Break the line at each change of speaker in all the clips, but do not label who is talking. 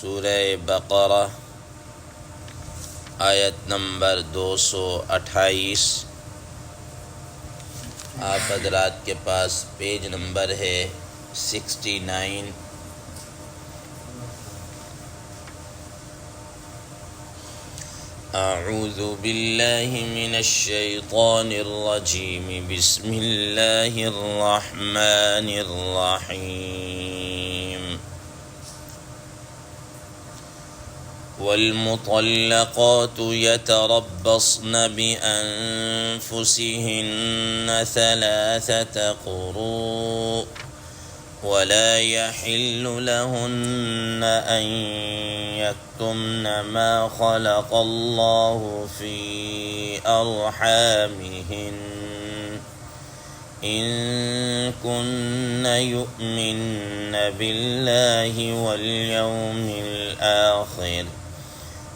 سورہ بقرہ آیت نمبر 228۔ آپ حضرات کے پاس پیج نمبر ہے 69۔ اعوذ باللہ من الشیطان الرجیم، بسم اللہ الرحمن الرحیم۔ والمطلقات يتربصن بأنفسهن ثلاثة قروء ولا يحل لهن أن يكتمن ما خلق الله في أرحامهن إن كن يؤمن بالله واليوم الآخر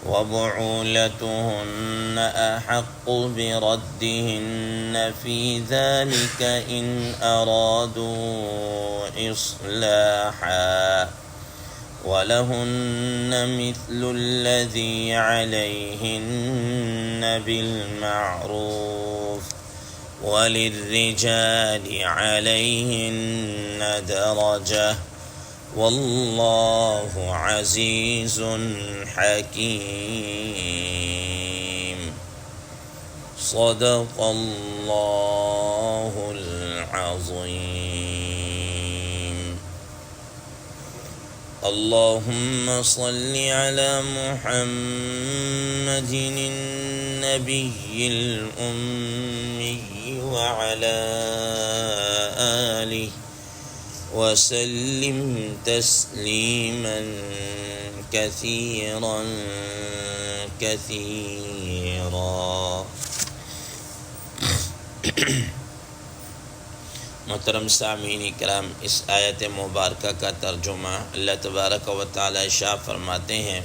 وبعولتهن أحق بردهن في ذلك إن أرادوا إصلاحا ولهن مثل الذي عليهن بالمعروف وللرجال عليهن درجة واللہ عزیز حکیم۔ صدق اللہ العظیم۔ اللہم صل علی محمد النبی الأمی وعلی آلہ وسلم تسلیما کثیرا کثیرا۔ محترم سامعین کرام، اس آیت مبارکہ کا ترجمہ اللہ تبارک و تعالی ارشاد فرماتے ہیں: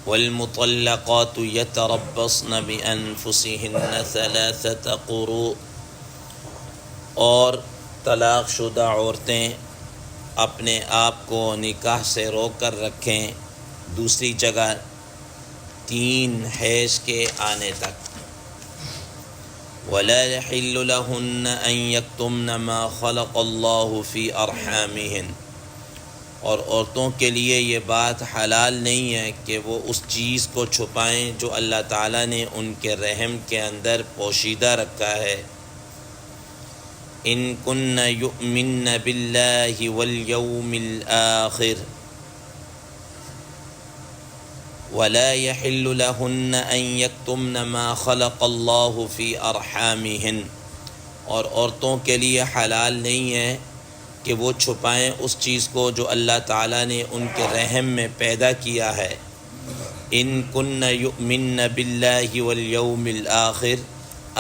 والمطلقات یتربصن بانفسہن ثلاثة قروء، اور طلاق شدہ عورتیں اپنے آپ کو نکاح سے روک کر رکھیں دوسری جگہ 3 حیض کے آنے تک۔ ولا يحل لهن ان يكتمن ما خلق الله في ارحامهن، اور عورتوں کے لیے یہ بات حلال نہیں ہے کہ وہ اس چیز کو چھپائیں جو اللہ تعالیٰ نے ان کے رحم کے اندر پوشیدہ رکھا ہے۔ ان کن یؤمن باللہ والیوم الآخر ولا يحل لهن ان يكتمن ما خلق الله في ارحامهن، اور عورتوں کے لیے حلال نہیں ہے کہ وہ چھپائیں اس چیز کو جو اللہ تعالیٰ نے ان کے رحم میں پیدا کیا ہے۔ ان کن یؤمن باللہ والیوم الآخر،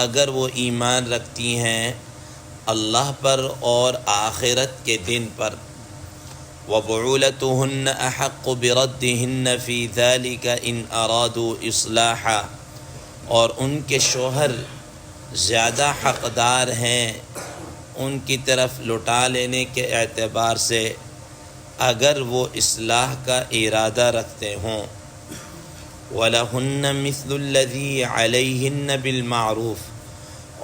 اگر وہ ایمان رکھتی ہیں اللہ پر اور آخرت کے دن پر۔ وبعولتهن احق بردهن في ذلك ان ارادوا اصلاحا، اور ان کے شوہر زیادہ حقدار ہیں ان کی طرف لوٹا لینے کے اعتبار سے اگر وہ اصلاح کا ارادہ رکھتے ہوں۔ وَلَهُنَّ مِثْلُ الَّذِي عَلَيْهِنَّ بِالْمَعْرُوفِ،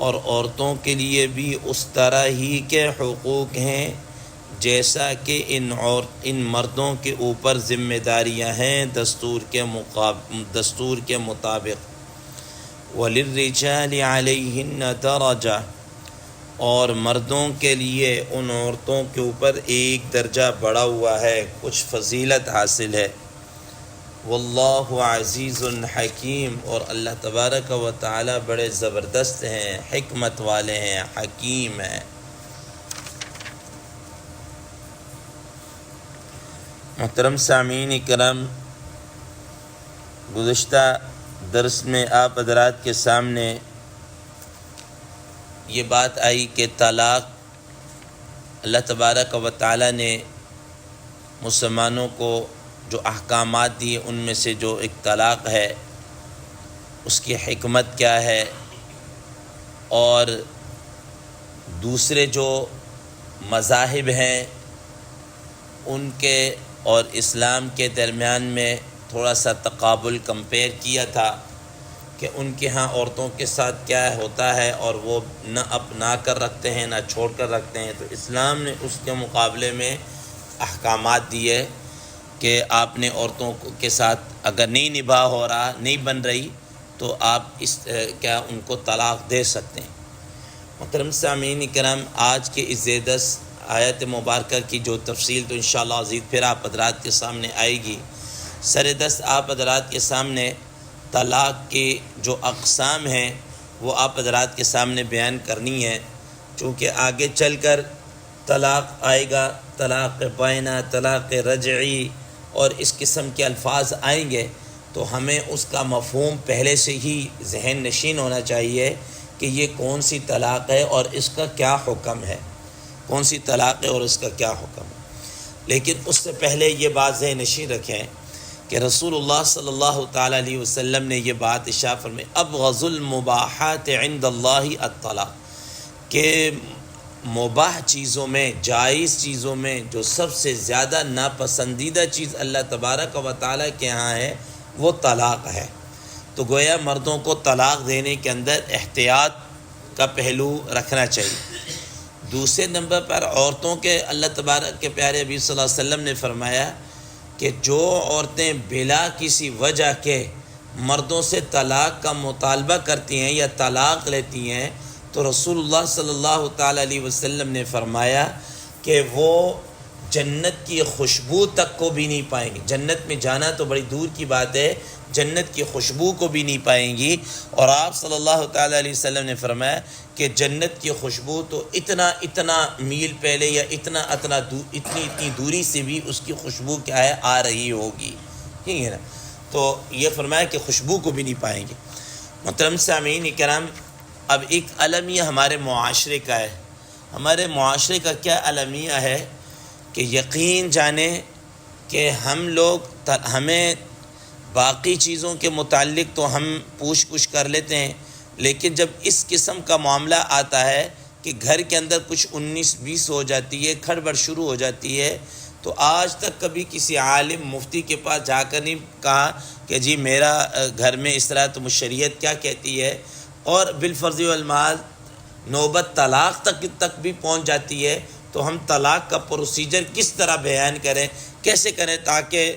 اور عورتوں کے لیے بھی اس طرح ہی کے حقوق ہیں جیسا کہ ان مردوں کے اوپر ذمہ داریاں ہیں دستور کے مطابق۔ وَلِلرِّجَالِ عَلَيْهِنَّ دَرَجَةٌ، اور مردوں کے لیے ان عورتوں کے اوپر ایک درجہ بڑھا ہوا ہے، کچھ فضیلت حاصل ہے۔ واللہ عزیز حکیم، اور اللہ تبارک و تعالی بڑے زبردست ہیں، حکمت والے ہیں، حکیم ہیں۔ محترم سامعین کرام، گزشتہ درس میں آپ حضرات کے سامنے یہ بات آئی کہ طلاق اللہ تبارک و تعالی نے مسلمانوں کو جو احکامات دیے ان میں سے جو ایک طلاق ہے اس کی حکمت کیا ہے، اور دوسرے جو مذاہب ہیں ان کے اور اسلام کے درمیان میں تھوڑا سا تقابل کمپیئر کیا تھا کہ ان کے ہاں عورتوں کے ساتھ کیا ہوتا ہے اور وہ نہ اپنا کر رکھتے ہیں نہ چھوڑ کر رکھتے ہیں، تو اسلام نے اس کے مقابلے میں احکامات دیے کہ آپ نے عورتوں کے ساتھ اگر نہیں نباہ ہو رہا، نہیں بن رہی، تو آپ کیا ان کو طلاق دے سکتے ہیں۔ محترم سامعین کرام، آج کے اس زیدس آیت مبارکہ کی جو تفصیل تو انشاءاللہ عزیز پھر آپ حضرات کے سامنے آئے گی۔ سر دست آپ حضرات کے سامنے طلاق کی جو اقسام ہیں وہ آپ حضرات کے سامنے بیان کرنی ہے، چونکہ آگے چل کر طلاق آئے گا، طلاق بائنہ، طلاق رجعی اور اس قسم کے الفاظ آئیں گے، تو ہمیں اس کا مفہوم پہلے سے ہی ذہن نشین ہونا چاہیے کہ یہ کون سی طلاق ہے اور اس کا کیا حکم ہے، کون سی طلاق ہے اور اس کا کیا حکم ہے۔ لیکن اس سے پہلے یہ بات ذہن نشین رکھیں کہ رسول اللہ صلی اللہ تعالیٰ علیہ وسلم نے یہ بات ارشاد فرمائی، ابغض المباحات عند اللہ الطلاق، کہ مباح چیزوں میں، جائز چیزوں میں جو سب سے زیادہ ناپسندیدہ چیز اللہ تبارک و تعالیٰ کے ہاں ہے وہ طلاق ہے۔ تو گویا مردوں کو طلاق دینے کے اندر احتیاط کا پہلو رکھنا چاہیے۔ دوسرے نمبر پر عورتوں کے اللہ تبارک کے پیارے نبی صلی اللہ علیہ وسلم نے فرمایا کہ جو عورتیں بلا کسی وجہ کے مردوں سے طلاق کا مطالبہ کرتی ہیں یا طلاق لیتی ہیں، تو رسول اللہ صلی اللہ تعالیٰ علیہ وسلم نے فرمایا کہ وہ جنت کی خوشبو تک کو بھی نہیں پائیں گی۔ جنت میں جانا تو بڑی دور کی بات ہے، جنت کی خوشبو کو بھی نہیں پائیں گی۔ اور آپ صلی اللہ تعالیٰ علیہ وسلم نے فرمایا کہ جنت کی خوشبو تو اتنا میل پہلے یا اتنی دوری سے بھی اس کی خوشبو کیا ہے، آ رہی ہوگی، ٹھیک ہے نا۔ تو یہ فرمایا کہ خوشبو کو بھی نہیں پائیں گے۔ محترم سامعین کرام، اب ایک المیہ ہمارے معاشرے کا ہے۔ ہمارے معاشرے کا کیا المیہ ہے کہ یقین جانیں کہ ہمیں باقی چیزوں کے متعلق تو ہم پوچھ گچھ کر لیتے ہیں، لیکن جب اس قسم کا معاملہ آتا ہے کہ گھر کے اندر کچھ 19-20 ہو جاتی ہے، کھڑبڑ شروع ہو جاتی ہے، تو آج تک کبھی کسی عالم مفتی کے پاس جا کر نہیں کہا کہ جی میرا گھر میں اس طرح تو شریعت کیا کہتی ہے، اور بالفرض والمحال نوبت طلاق تک بھی پہنچ جاتی ہے، تو ہم طلاق کا پروسیجر کس طرح بیان کریں، کیسے کریں تاکہ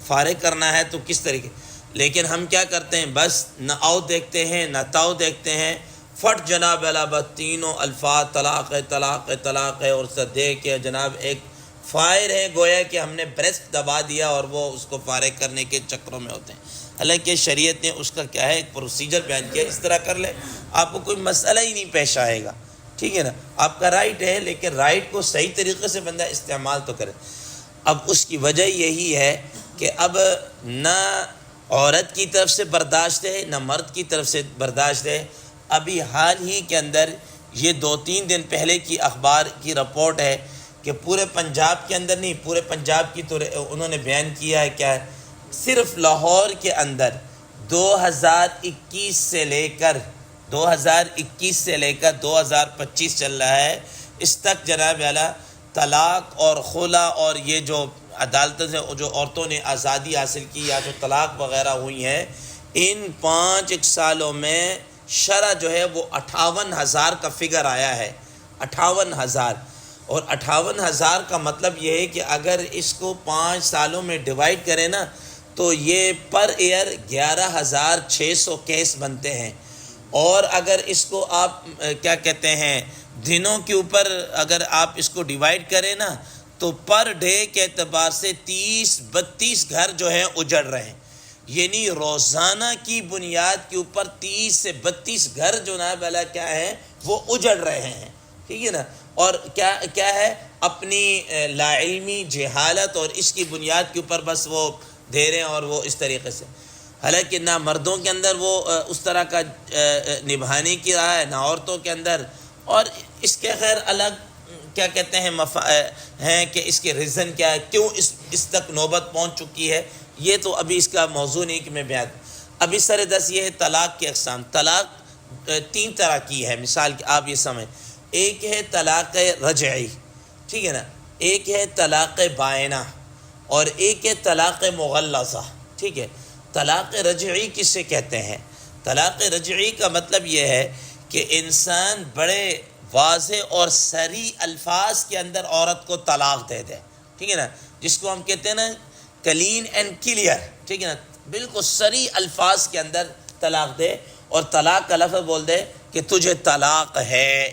فارغ کرنا ہے تو کس طریقے۔ لیکن ہم کیا کرتے ہیں، بس نہ آؤ دیکھتے ہیں نہ تاؤ دیکھتے ہیں، فٹ جناب علابت تینوں الفاظ طلاق ہے طلاق ہے طلاق ہے، اور اسے دیکھ کے جناب ایک فائر ہے، گویا کہ ہم نے بریسٹ دبا دیا اور وہ اس کو فارغ کرنے کے چکروں میں ہوتے ہیں۔ حالانکہ شریعت نے اس کا کیا ہے، ایک پروسیجر بیان کیا، اس طرح کر لے، آپ کو کوئی مسئلہ ہی نہیں پیش آئے گا، ٹھیک ہے نا۔ آپ کا رائٹ ہے، لیکن رائٹ کو صحیح طریقے سے بندہ استعمال تو کرے۔ اب اس کی وجہ یہی ہے کہ اب نہ عورت کی طرف سے برداشت ہے نہ مرد کی طرف سے برداشت ہے۔ ابھی حال ہی کے اندر یہ 2-3 دن پہلے کی اخبار کی رپورٹ ہے کہ پورے پنجاب کے اندر نہیں، پورے پنجاب کی تو انہوں نے بیان کیا ہے، کیا ہے، صرف لاہور کے اندر 2021 سے لے کر 2025 چل رہا ہے، اس تک جناب اعلیٰ طلاق اور خلا اور یہ جو عدالتوں سے جو عورتوں نے آزادی حاصل کی یا جو طلاق وغیرہ ہوئی ہیں، ان 5 سالوں میں شرح جو ہے وہ 58,000 کا فگر آیا ہے، 58,000۔ اور 58,000 کا مطلب یہ ہے کہ اگر اس کو 5 سالوں میں ڈیوائڈ کریں نا تو یہ پر ایئر 11,600 کیس بنتے ہیں۔ اور اگر اس کو آپ کیا کہتے ہیں دنوں کے اوپر اگر آپ اس کو ڈیوائڈ کریں نا تو پر ڈے کے اعتبار سے 30-32 گھر جو ہیں اجڑ رہے ہیں، یعنی روزانہ کی بنیاد کے اوپر 30 سے 32 گھر جو نا بلا کیا ہیں وہ اجڑ رہے ہیں، ٹھیک ہے نا۔ اور کیا ہے، اپنی لا علمی، جہالت اور اس کی بنیاد کے اوپر بس وہ دے رہے ہیں، اور وہ اس طریقے سے، حالانکہ نہ مردوں کے اندر وہ اس طرح کا نبھانے کی رہا ہے نہ عورتوں کے اندر۔ اور اس کے خیر الگ کیا کہتے ہیں ہیں کہ اس کے ریزن کیا ہے، کیوں اس تک نوبت پہنچ چکی ہے، یہ تو ابھی اس کا موضوع نہیں کہ میں بیان۔ ابھی سر دس یہ ہے طلاق کے اقسام۔ طلاق 3 طرح کی ہے، مثال کہ آپ یہ سمجھ، ایک ہے طلاق رجعی، ٹھیک ہے نا، ایک ہے طلاق بائنہ، اور ایک ہے طلاق مغلظہ، ٹھیک ہے۔ طلاق رجعی کسے کہتے ہیں؟ طلاق رجعی کا مطلب یہ ہے کہ انسان بڑے واضح اور صریح الفاظ کے اندر عورت کو طلاق دے دے، ٹھیک ہے نا، جس کو ہم کہتے ہیں نا کلین اینڈ کلیئر، ٹھیک ہے نا، بالکل صریح الفاظ کے اندر طلاق دے، اور طلاق کا لفظ بول دے کہ تجھے طلاق ہے،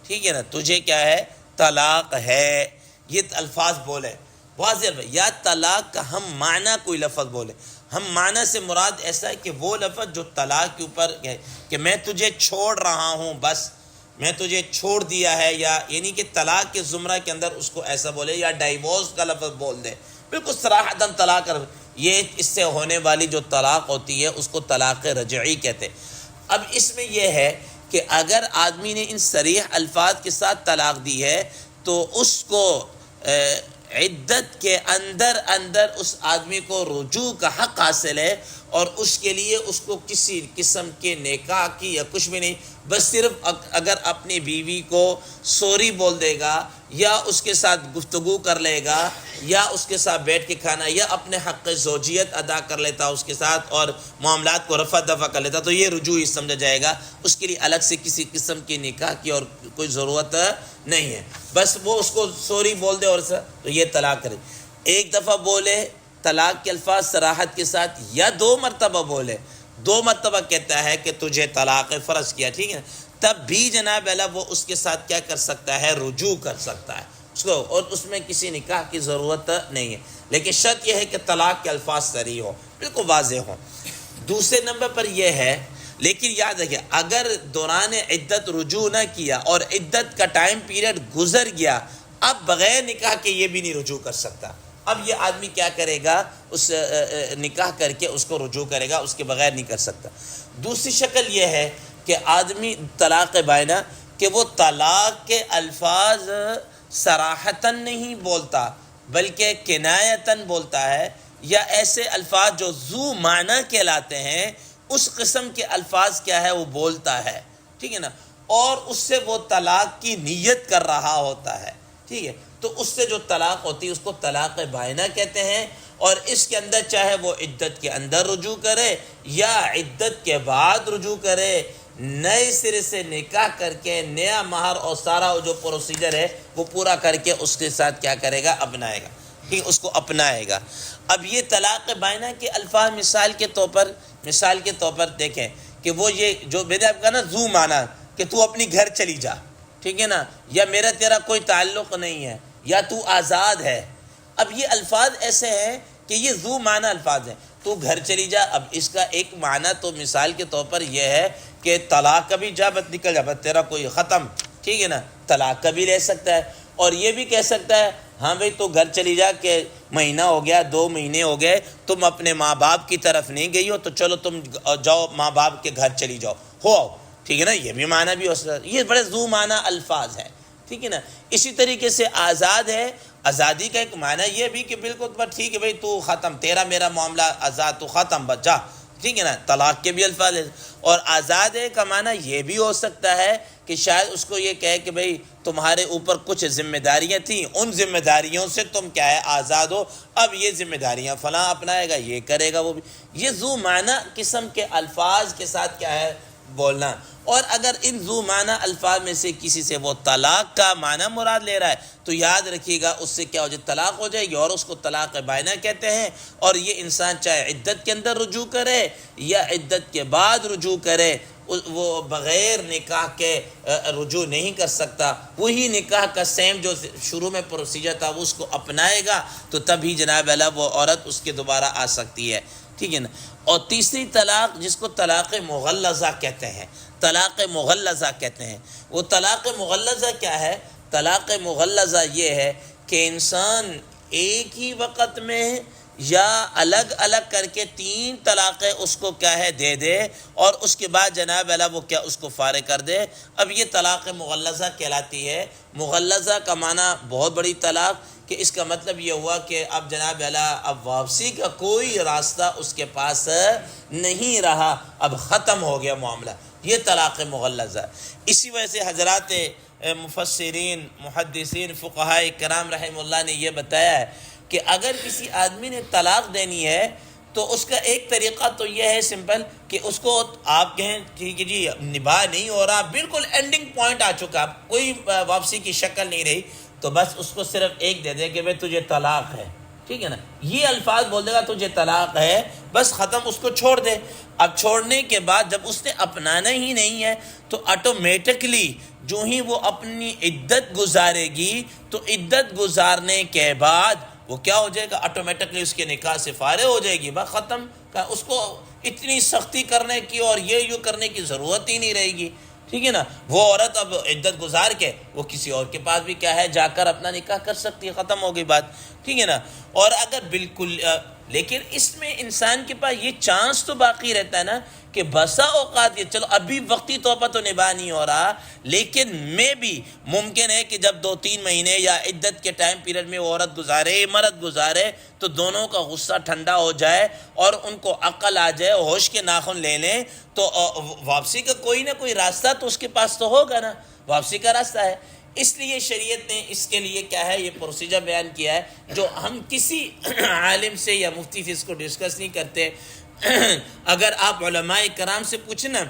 ٹھیک ہے نا، تجھے کیا ہے؟ طلاق ہے، یہ الفاظ بولے واضح۔ یا طلاق کا ہم معنی کوئی لفظ بولے، ہم معنی سے مراد ایسا ہے کہ وہ لفظ جو طلاق کے اوپر ہے کہ میں تجھے چھوڑ رہا ہوں، بس میں تجھے چھوڑ دیا ہے، یا یعنی کہ طلاق کے زمرہ کے اندر اس کو ایسا بولے، یا ڈائیورس کا لفظ بول دے، بالکل صراحتاً طلاق کر، یہ اس سے ہونے والی جو طلاق ہوتی ہے اس کو طلاق رجعی کہتے ہیں۔ اب اس میں یہ ہے کہ اگر آدمی نے ان صریح الفاظ کے ساتھ طلاق دی ہے تو اس کو عدت کے اندر اس آدمی کو رجوع کا حق حاصل ہے، اور اس کے لیے اس کو کسی قسم کے نکاح کی یا کچھ بھی نہیں، بس صرف اگر اپنی بیوی کو سوری بول دے گا، یا اس کے ساتھ گفتگو کر لے گا، یا اس کے ساتھ بیٹھ کے کھانا، یا اپنے حق زوجیت ادا کر لیتا اس کے ساتھ اور معاملات کو رفع دفع کر لیتا، تو یہ رجوع ہی سمجھا جائے گا، اس کے لیے الگ سے کسی قسم کی نکاح کی اور کوئی ضرورت نہیں ہے، بس وہ اس کو سوری بول دے اور تو یہ طلاق کرے۔ ایک دفعہ بولے طلاق کے الفاظ صراحت کے ساتھ، یا 2 مرتبہ بولے، 2 مرتبہ کہتا ہے کہ تجھے طلاق فرض کیا، ٹھیک ہے، تب بھی جناب اللہ وہ اس کے ساتھ کیا کر سکتا ہے؟ رجوع کر سکتا ہے اس کو، اور اس میں کسی نکاح کی ضرورت نہیں ہے، لیکن شرط یہ ہے کہ طلاق کے الفاظ صریح ہو، بالکل واضح ہو۔ دوسرے نمبر پر یہ ہے، لیکن یاد رکھیں اگر دوران عدت رجوع نہ کیا اور عدت کا ٹائم پیریڈ گزر گیا، اب بغیر نکاح کے یہ بھی نہیں رجوع کر سکتا، اب یہ آدمی کیا کرے گا؟ اس نکاح کر کے اس کو رجوع کرے گا، اس کے بغیر نہیں کر سکتا۔ دوسری شکل یہ ہے کہ آدمی طلاق بائنہ کہ وہ طلاق کے الفاظ صراحتاً نہیں بولتا بلکہ کنایتاً بولتا ہے، یا ایسے الفاظ جو ذو معنی کہلاتے ہیں اس قسم کے الفاظ کیا ہے؟ وہ بولتا ہے، ٹھیک ہے نا، اور اس سے وہ طلاق کی نیت کر رہا ہوتا ہے، ٹھیک ہے، تو اس سے جو طلاق ہوتی ہے اس کو طلاق بائنہ کہتے ہیں، اور اس کے اندر چاہے وہ عدت کے اندر رجوع کرے یا عدت کے بعد رجوع کرے، نئے سرے سے نکاح کر کے نیا مہر اور سارا جو پروسیجر ہے وہ پورا کر کے اس کے ساتھ کیا کرے گا؟ اپنائے گا، ٹھیک، اس کو اپنائے گا۔ اب یہ طلاق بائنہ کے الفاظ مثال کے طور پر دیکھیں کہ وہ یہ جو میں نے آپ کہا نا ذو معنی کہ تو اپنی گھر چلی جا، ٹھیک ہے نا، یا میرا تیرا کوئی تعلق نہیں ہے، یا تو آزاد ہے، اب یہ الفاظ ایسے ہیں کہ یہ ذو معنی الفاظ ہیں، تو گھر چلی جا۔ اب اس کا ایک معنی تو مثال کے طور پر یہ ہے کہ طلاق کا بھی جا بت نکل جا بت تیرا کوئی ختم، ٹھیک ہے نا، طلاق کا بھی لے سکتا ہے، اور یہ بھی کہہ سکتا ہے ہاں بھئی تو گھر چلی جا کہ مہینہ ہو گیا، 2 مہینے ہو گئے، تم اپنے ماں باپ کی طرف نہیں گئی ہو تو چلو تم جاؤ ماں باپ کے گھر چلی جاؤ، ہو آؤ، ٹھیک ہے نا، یہ بھی معنی بھی ہو سکتا ہے، یہ بڑے ذو معنی الفاظ ہیں، ٹھیک ہے نا۔ اسی طریقے سے آزاد ہے، آزادی کا ایک معنی یہ بھی کہ بالکل ٹھیک ہے بھائی تو ختم، تیرا میرا معاملہ آزاد، تو ختم، بس جا، ٹھیک ہے نا، طلاق کے بھی الفاظ ہیں۔ اور آزاد ہے کا معنی یہ بھی ہو سکتا ہے کہ شاید اس کو یہ کہے کہ بھئی تمہارے اوپر کچھ ذمہ داریاں تھیں، ان ذمہ داریوں سے تم کیا ہے؟ آزاد ہو، اب یہ ذمہ داریاں فلاں اپنائے گا، یہ کرے گا، وہ بھی، یہ ذو معنی قسم کے الفاظ کے ساتھ کیا ہے؟ بولنا۔ اور اگر ان ذو معنی الفاظ میں سے کسی سے وہ طلاق کا معنی مراد لے رہا ہے تو یاد رکھیے گا اس سے کیا ہو جائے؟ طلاق ہو جائے گی، اور اس کو طلاق بائنہ کہتے ہیں۔ اور یہ انسان چاہے عدت کے اندر رجوع کرے یا عدت کے بعد رجوع کرے، وہ بغیر نکاح کے رجوع نہیں کر سکتا، وہی نکاح کا سیم جو شروع میں پروسیجر تھا وہ اس کو اپنائے گا تو تبھی جناب اللہ وہ عورت اس کے دوبارہ آ سکتی ہے، ٹھیک ہے نا۔ اور تیسری طلاق جس کو طلاق مغلظہ کہتے ہیں، طلاق مغلظہ کہتے ہیں، وہ طلاق مغلظہ کیا ہے؟ طلاق مغلظہ یہ ہے کہ انسان ایک ہی وقت میں یا الگ الگ کر کے 3 طلاقیں اس کو کیا ہے؟ دے دے، اور اس کے بعد جناب اللہ وہ کیا اس کو فارغ کر دے۔ اب یہ طلاق مغلظہ کہلاتی ہے۔ مغلظہ کا معنی بہت بڑی طلاق، کہ اس کا مطلب یہ ہوا کہ اب جناب اللہ اب واپسی کا کوئی راستہ اس کے پاس نہیں رہا، اب ختم ہو گیا معاملہ، یہ طلاق مغلظہ۔ اسی وجہ سے حضرات مفسرین، محدثین، فقہاء کرام رحمہ اللہ نے یہ بتایا ہے کہ اگر کسی آدمی نے طلاق دینی ہے تو اس کا ایک طریقہ تو یہ ہے سمپل کہ اس کو آپ کہیں ٹھیک ہے جی نباہ نہیں ہو رہا، بالکل اینڈنگ پوائنٹ آ چکا، کوئی واپسی کی شکل نہیں رہی، تو بس اس کو صرف ایک دے دے کہ بھائی تجھے طلاق ہے، ٹھیک ہے نا، یہ الفاظ بول دے گا تجھے طلاق ہے، بس ختم، اس کو چھوڑ دے۔ اب چھوڑنے کے بعد جب اس نے اپنانا ہی نہیں ہے تو آٹومیٹکلی جو ہی وہ اپنی عدت گزارے گی تو عدت گزارنے کے بعد وہ کیا ہو جائے گا، آٹومیٹکلی اس کے نکاح سے فارغ ہو جائے گی، بس ختم، اس کو اتنی سختی کرنے کی اور یہ کرنے کی ضرورت ہی نہیں رہے گی، ٹھیک ہے نا۔ وہ عورت اب عدت گزار کے وہ کسی اور کے پاس بھی کیا ہے جا کر اپنا نکاح کر سکتی ہے، ختم ہو گئی بات، ٹھیک ہے نا۔ اور اگر بالکل لیکن اس میں انسان کے پاس یہ چانس تو باقی رہتا ہے نا کہ بسا اوقات یہ چلو ابھی وقتی طور پر تو نباہ نہیں ہو رہا، لیکن میں بھی ممکن ہے کہ جب 2-3 مہینے یا عدت کے ٹائم پیریڈ میں وہ عورت گزارے مرد گزارے تو دونوں کا غصہ ٹھنڈا ہو جائے اور ان کو عقل آ جائے، ہوش کے ناخن لے لیں، تو واپسی کا کوئی نہ کوئی راستہ تو اس کے پاس تو ہوگا نا، واپسی کا راستہ ہے۔ اس لیے شریعت نے اس کے لیے کیا ہے یہ پروسیجر بیان کیا ہے، جو ہم کسی عالم سے یا مفتی سے اس کو ڈسکس نہیں کرتے۔ اگر آپ علماء کرام سے پوچھنا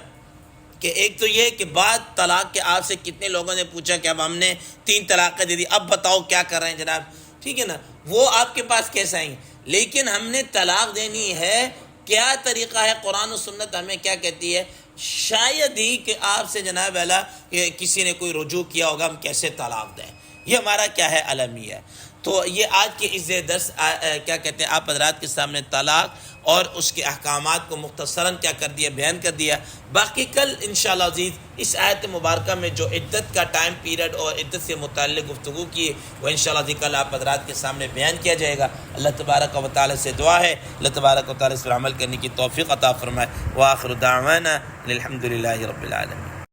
کہ ایک تو یہ کہ بعد طلاق کے آپ سے کتنے لوگوں نے پوچھا کہ اب ہم نے 3 طلاقیں دے دی، اب بتاؤ کیا کر رہے ہیں جناب، ٹھیک ہے نا، وہ آپ کے پاس کیسا آئیں گے، لیکن ہم نے طلاق دینی ہے، کیا طریقہ ہے، قرآن و سنت ہمیں کیا کہتی ہے، شاید ہی کہ آپ سے جناب اللہ کسی نے کوئی رجوع کیا ہوگا ہم کیسے طلاق دیں، یہ ہمارا کیا ہے المیہ ہے۔ تو یہ آج کے اس درس کیا کہتے ہیں آپ حضرات کے سامنے طلاق اور اس کے احکامات کو مختصراً کیا کر دیا، بیان کر دیا۔ باقی کل انشاءاللہ عزیز اس آیت مبارکہ میں جو عدت کا ٹائم پیریڈ اور عدت سے متعلق گفتگو کی وہ انشاءاللہ عزیز کل آپ حضرات کے سامنے بیان کیا جائے گا۔ اللہ تبارک و تعالی سے دعا ہے اللہ تبارک و تعالی اس پر عمل کرنے کی توفیق عطا فرمائے۔ وآخر دعوانا الحمدللہ رب العالمین۔